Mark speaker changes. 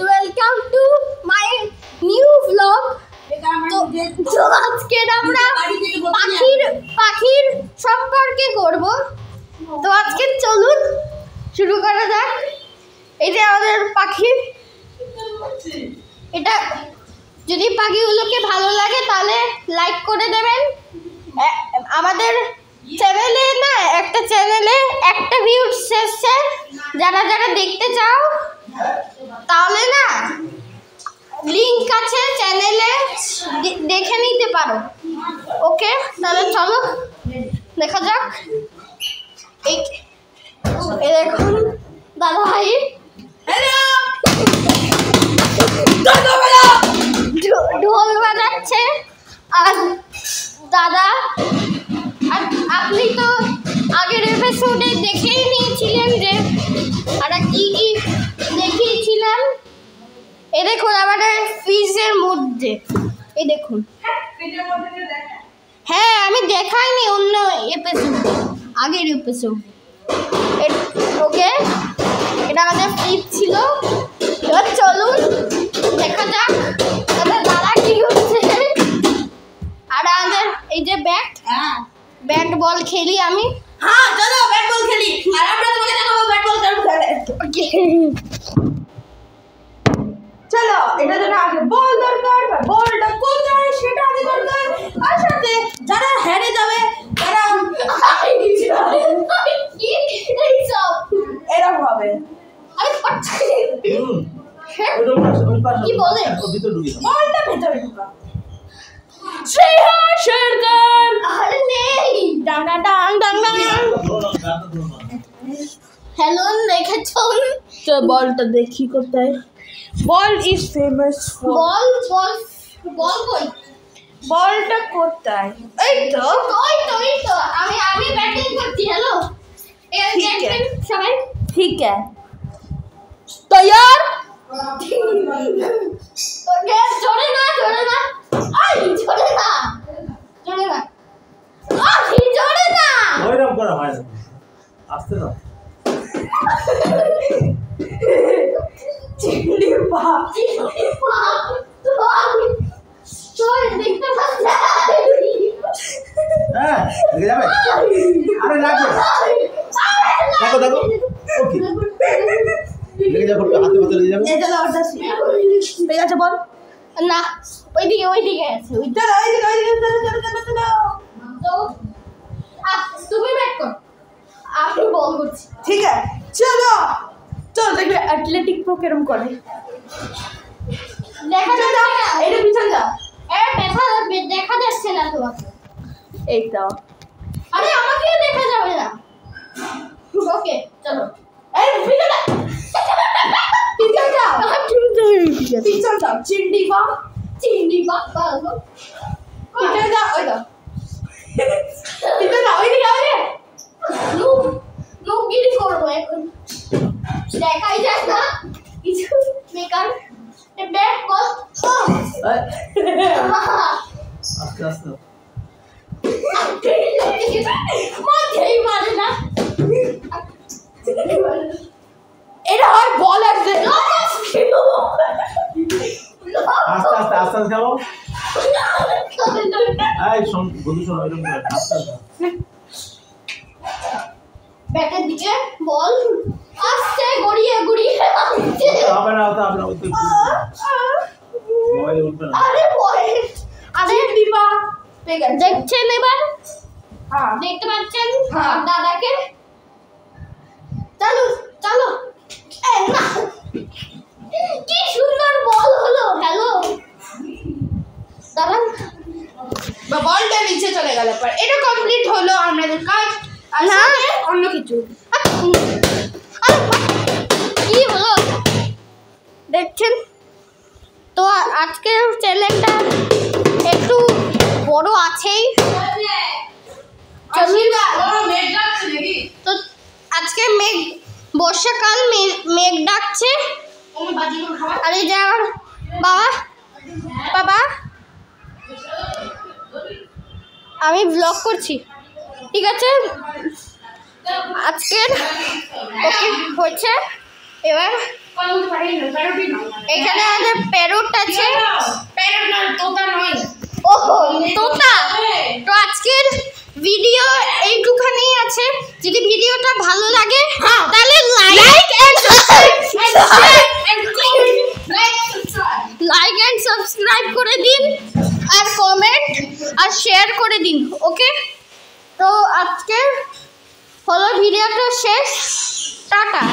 Speaker 1: Welcome to my new blog. তো আজকে আমরা পাখির সম্পর্কে করব। তো আজকে চলুন শুরু করা যাক। এই যে আমাদের পাখি, এটা যদি পাখিগুলোকে ভালো লাগে তাহলে লাইক করে দেবেন। আমাদের চ্যানেলে না একটা ভিউজ এসেছে, যারা দেখতে চাও তাহলে না লিংক আছে চ্যানেলে, দেখে নিতে পারো। ওকে, তাহলে চলো দেখা যাক। এই দেখুন দাদা ভাই ঢোল বাজাচ্ছে। আর দাদা, আপনি তো আগের এপিসোডে দেখেই নিয়েছিলেন যে আমরা কি দেখিয়েছিলাম। এই দেখুন আমাদের ফ্রিজের মধ্যে, এই দেখুন। হ্যাঁ, আমি দেখাইনি অন্য এপিসোডে, আগের এপিসোড। ওকে, এটা আমাদের ফ্রিজ ছিল। এবার চলুন দেখা যাক আমাদের দাদা কি করছে। আর আমাদের এই যে ব্যাট বল খেলি আমি।
Speaker 2: হ্যাঁ চলো ব্যাট বল খেলি, আর আমরা তোমাকে দেখাবো ব্যাট বল কেমন খেলে।
Speaker 1: ওকে
Speaker 2: চলো, এটা জন্য আগে বল দরকার, বলটা কোথায় সেটা আগে দরকার। আর সাথে যারা হেরে যাবে তারা এরকম হবে।
Speaker 1: কি বলে
Speaker 2: বলটা ভেতরে ঢুকা।
Speaker 1: হ্যালো, দেখেছো?
Speaker 2: তো বলটা দেখি কোথায়। বল ইজ ফেমাস
Speaker 1: বল বল বল কই?
Speaker 2: বলটা কোথায়? এই তো
Speaker 1: আমি ব্যাটিং করছি। হ্যালো, দেখবেন সবাই।
Speaker 2: ঠিক है, तैयार।
Speaker 1: ওকে, জোরে না আই, জোরে না আই, জোরে না।
Speaker 3: ওইরকম করা হয় না, আস্তে না।
Speaker 2: চিংড়ি পা
Speaker 1: তো দেখতে পাচ্ছি।
Speaker 3: হ্যাঁ, লেগে যাবে। আরে লাগবে, দেখো ওকে, লেগে যাবে, হাতে লেগে যাবে।
Speaker 2: এই চলো ওটা ঠিক আছে, বল
Speaker 1: না, ওইদিকে আছে।
Speaker 2: চলো এইদিকে চলো।
Speaker 1: তো তুমি ব্যাট কর, আমি বল করছি।
Speaker 2: ঠিক আছে, চলো দেখবে অ্যাথলেটিক প্রো কেরম করে।
Speaker 1: দেখা যাচ্ছে না,
Speaker 2: এটা পিছন যা।
Speaker 1: দেখা যাচ্ছে না তোমাকে।
Speaker 2: এই তো,
Speaker 1: আরে আমাকেও দেখা যাবে না। ওকে চলো,
Speaker 2: এই পিছন যাও। চিংড়ি পা
Speaker 1: পারবো।
Speaker 2: পিছন যা। ওই তো পিছন যা, ওইদিকে
Speaker 1: লোকগিরি করবো এখন, দেখাই যায় না কিছু। বেকার ব্যাট বল।
Speaker 3: আস্তে
Speaker 1: মাঠেই মারে না।
Speaker 2: এটা হয় বল আসছে।
Speaker 3: আস্তে যাও। এই বন্ধু শোনো, এরকম করে আস্তে
Speaker 1: ব্যাটের দিকে বল আসছে, গড়িয়ে আসছে।
Speaker 3: হবে না, ওই তো মোবাইলে উঠবে না।
Speaker 1: আরে
Speaker 2: দিবা
Speaker 1: দেখছেন এবার?
Speaker 2: হ্যাঁ,
Speaker 1: দেখতে পাচ্ছেন
Speaker 2: হ্যাঁ।
Speaker 1: দাদাকে? চলো না, কি সুন্দর বল হলো। হ্যালো, দাঁড়ান,
Speaker 2: বলটা নিচে চলে গেল। পর এটা কমপ্লিট হলো আমাদের কাজ। আর
Speaker 1: না।
Speaker 2: সাথে অন্য কিছু
Speaker 1: কি হলো দেখছেন তো? আজকের চ্যানেলটা একটু বড় আছেই। তো আজকে বর্ষাকাল, মেঘ ডাকছে। আর এই যে আমার বাবা, আমি ব্লগ করছি, ঠিক আছে? আজকের ওকে হয়েছে এবার এখানে আমাদের প্যারট আছে।
Speaker 2: প্যারট না, তোতা নয়।
Speaker 1: ওহো, তোতা। তো আজকের ভিডিও এইটুখানি আছে। যদি ভিডিওটা ভালো লাগে তাহলে লাইক এন্ড সাবস্ক্রাইব করে দিন, আর কমেন্ট আর শেয়ার করে দিন। ওকে, তো আজকের হলো ভিডিওটা শেষ। টাটা।